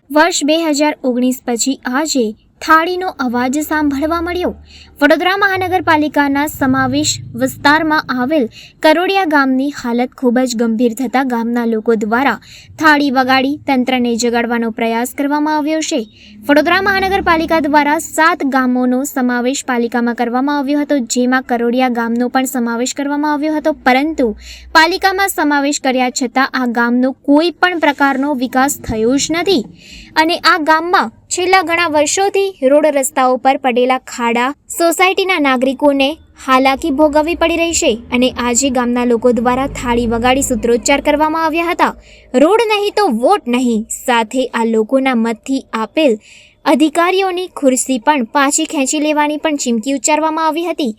વર્ષ 2019 પછી આજે થાળીનો અવાજ સાંભળવા મળ્યો। વડોદરા મહાનગરપાલિકાના સમાવેશ વિસ્તારમાં આવેલ કરોડિયા ગામની હાલત ખૂબ જ ગંભીર થતાં ગામના લોકો દ્વારા થાળી વગાડી તંત્રને જગાડવાનો પ્રયાસ કરવામાં આવ્યો છે। વડોદરા મહાનગરપાલિકા દ્વારા 7 ગામોનો સમાવેશ પાલિકામાં કરવામાં આવ્યો હતો, જેમાં કરોડિયા ગામનો પણ સમાવેશ કરવામાં આવ્યો હતો, પરંતુ પાલિકામાં સમાવેશ કર્યા છતાં આ ગામનો કોઈ પણ પ્રકારનો વિકાસ થયો જ નથી અને આ ગામમાં છેલ્લા ઘણા વર્ષોથી રોડ રસ્તાઓ પર પડેલા ખાડા સોસાયટીના નાગરિકોને હાલાકી ભોગવવી પડી રહી છે અને આજે ગામના લોકો દ્વારા થાળી વગાડી સૂત્રોચ્ચાર કરવામાં આવ્યા હતા। રોડ નહીં તો વોટ નહીં, સાથે આ લોકોના મતથી આપેલ અધિકારીઓની ખુરશી પણ પાછી ખેંચી લેવાની પણ ચીમકી ઉચ્ચારવામાં આવી હતી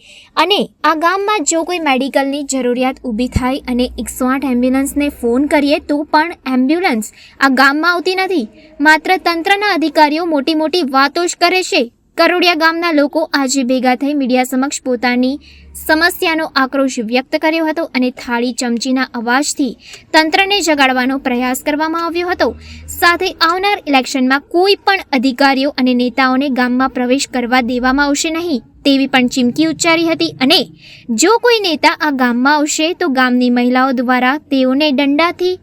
અને આ ગામમાં જો કોઈ મેડિકલની જરૂરિયાત ઊભી થાય અને 108 એમ્બ્યુલન્સને ફોન કરીએ તો પણ એમ્બ્યુલન્સ આ ગામમાં આવતી નથી। માત્ર તંત્રના અધિકારીઓ મોટી મોટી વાતો જ કરે છે। કરોડિયા ગામના લોકો આજે ભેગા થઈ મીડિયા સમક્ષ પોતાની સમસ્યાનો આક્રોશ વ્યક્ત કર્યો હતો અને થાળી ચમચીના અવાજથી તંત્રને જગાડવાનો પ્રયાસ કરવામાં આવ્યો હતો। સાથે આવનાર ઇલેક્શનમાં કોઈ પણ અધિકારીઓ અને નેતાઓને ગામમાં પ્રવેશ કરવા દેવામાં આવશે નહીં તેવી પણ ચીમકી ઉચ્ચારી હતી અને જો કોઈ નેતા આ ગામમાં આવશે તો ગામની મહિલાઓ દ્વારા તેઓને દંડાથી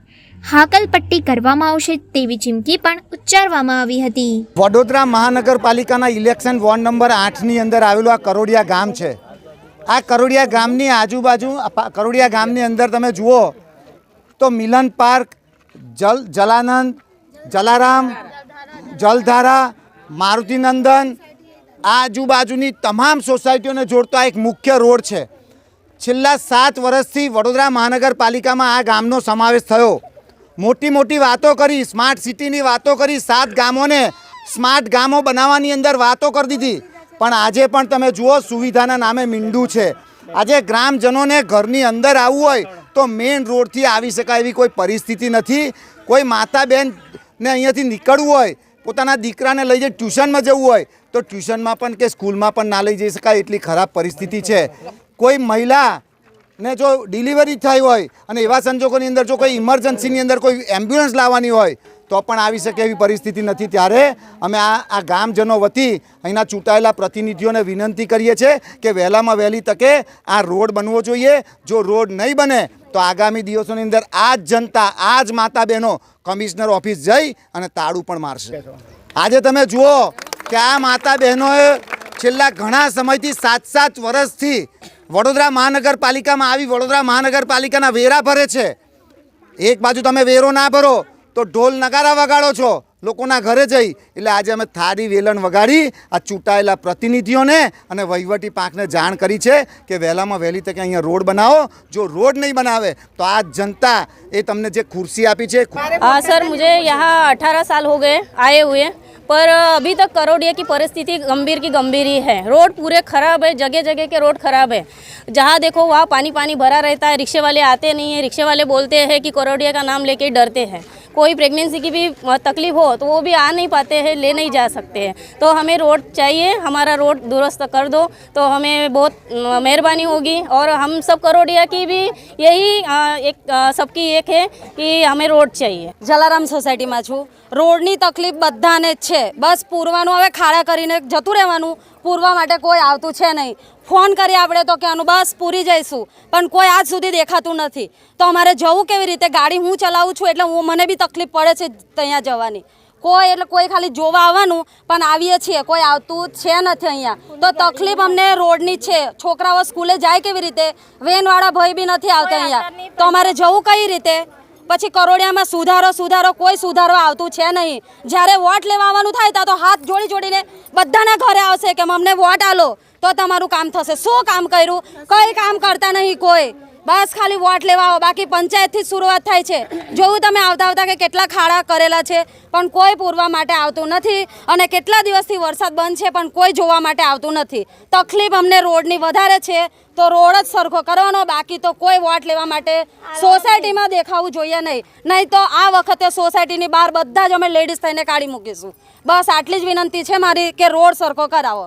હાકલપટ્ટી કરવામાં આવશે તેવી ચીમકી પણ ઉચ્ચારવામાં આવી હતી। વડોદરા મહાનગરપાલિકાના ઇલેક્શન વોર્ડ નંબર 8ની અંદર આવેલું આ કરોડિયા ગામ છે। આ કરોડિયા ગામની આજુબાજુ કરોડિયા ગામની અંદર તમે જુઓ તો મિલન પાર્ક, જલાનંદ, જલારામ, જલધારા, મારુતિનંદન, આજુબાજુની તમામ સોસાયટીઓને જોડતો આ એક મુખ્ય રોડ છે। છેલ્લા 7 વર્ષથી વડોદરા મહાનગરપાલિકામાં આ ગામનો સમાવેશ થયો। મોટી મોટી વાતો કરી, સ્માર્ટ સિટીની વાતો કરી, 7 ગામોને સ્માર્ટ ગામો બનાવવાની અંદર વાતો કરી દીધી, પણ આજે પણ તમે જુઓ સુવિધાના નામે મીંડું છે। આજે ગ્રામજનોને ઘરની અંદર આવવું હોય તો મેઇન રોડથી આવી શકાય એવી કોઈ પરિસ્થિતિ નથી। કોઈ માતા બહેનને અહીંયાથી નીકળવું હોય, પોતાના દીકરાને લઈ જઈ ટ્યુશનમાં જવું હોય તો ટ્યુશનમાં પણ કે સ્કૂલમાં પણ ના લઈ જઈ શકાય એટલી ખરાબ પરિસ્થિતિ છે। કોઈ મહિલાને જો ડિલિવરી થઈ હોય અને એવા સંજોગોની અંદર જો કોઈ ઇમરજન્સીની અંદર કોઈ એમ્બ્યુલન્સ લાવવાની હોય તો પણ આવી શકે એવી પરિસ્થિતિ નથી। ત્યારે અમે આ ગામજનો વતી અહીંના ચૂંટાયેલા પ્રતિનિધિઓને વિનંતી કરીએ છીએ કે વહેલામાં વહેલી તકે આ રોડ બનવો જોઈએ। જો રોડ નહીં બને તો આગામી દિવસોની અંદર આ જ જનતા, આ જ માતા બહેનો કમિશનર ઓફિસ જઈ અને તાળું પણ મારશે। આજે તમે જુઓ કે આ માતા બહેનોએ છેલ્લા ઘણા સમયથી 7 વર્ષથી વડોદરા મહાનગરપાલિકામાં આવી વડોદરા મહાનગરપાલિકાના વેરા ભરે છે। એક બાજુ તમે વેરો ના ભરો તો ઢોલ નગારા વગાડો છો લોકોના ઘરે જઈ, એટલે આજે અમે થાળી વેલણ વગાડી આ ચૂંટાયેલા પ્રતિનિધિઓને અને વહીવટી પાંખને જાણ કરી છે કે વહેલામાં વહેલી તકે અહીંયા રોડ બનાવો। જો રોડ નહીં બનાવે તો આ જનતા એ તમને જે ખુરશી આપી છે। हाँ सर, मुझे यहाँ 18 साल हो गए आए हुए, पर अभी तक करोडिया की परिस्थिति गंभीर की गंभीर ही है। रोड पूरे खराब है, जगह जगह के रोड खराब है। जहाँ देखो वहाँ पानी पानी भरा रहता है, रिक्शे वाले आते नहीं है। रिक्शे वाले बोलते हैं कि करोडिया का नाम लेके डरते हैं। कोई प्रेगनेंसी की भी तकलीफ हो तो वो भी आ नहीं पाते हैं, ले नहीं जा सकते हैं। तो हमें रोड चाहिए, हमारा रोड दुरुस्त कर दो तो हमें बहुत मेहरबानी होगी। और हम सब करोडिया की भी यही एक सबकी एक है कि हमें रोड चाहिए। જલારામ સોસાયટીમાં છું। રોડની તકલીફ બધાને જ છે, બસ પૂરવાનું હવે ખાડા કરીને જતું રહેવાનું, પૂરવા માટે કોઈ આવતું છે નહીં। ફોન કરીએ આપણે તો કહેવાનું બસ પૂરી જઈશું, પણ કોઈ આજ સુધી દેખાતું નથી। તો અમારે જવું કેવી રીતે? ગાડી હું ચલાવું છું એટલે મને બી તકલીફ પડે છે ત્યાં જવાની। કોઈ એટલે કોઈ ખાલી જોવા આવવાનું, પણ આવીએ છીએ કોઈ આવતું છે નથી અહીંયા। તો તકલીફ અમને રોડની છે। છોકરાઓ સ્કૂલે જાય કેવી રીતે? વેનવાળા ભાઈ બી નથી આવતા અહીંયા, તો અમારે જવું કઈ રીતે? પછી કરોડિયામાં સુધારો કોઈ સુધારો આવતું છે નહીં। જ્યારે વોટ લેવા આવવાનું થાય તો હાથ જોડીને બધાના ઘરે આવશે કે અમને વોટ આલો તો તમારું કામ થશે। શું કામ કર્યું? કંઈ કામ કરતા નહીં કોઈ, બસ ખાલી વોટ લેવા આવો। બાકી પંચાયતથી જ શરૂઆત થાય છે। જોવું તમે આવતા કે કેટલા ખાડા કરેલા છે, પણ કોઈ પૂરવા માટે આવતું નથી। અને કેટલા દિવસથી વરસાદ બંધ છે પણ કોઈ જોવા માટે આવતું નથી। તકલીફ અમને રોડની વધારે છે તો રોડ જ સરખો કરવાનો, બાકી તો કોઈ વોટ લેવા માટે સોસાયટીમાં દેખાવું જોઈએ નહીં તો આ વખતે સોસાયટીની બહાર બધા જ અમે લેડીઝ થઈને કાઢી મૂકીશું। બસ આટલી જ વિનંતી છે મારી કે રોડ સરખો કરાવો।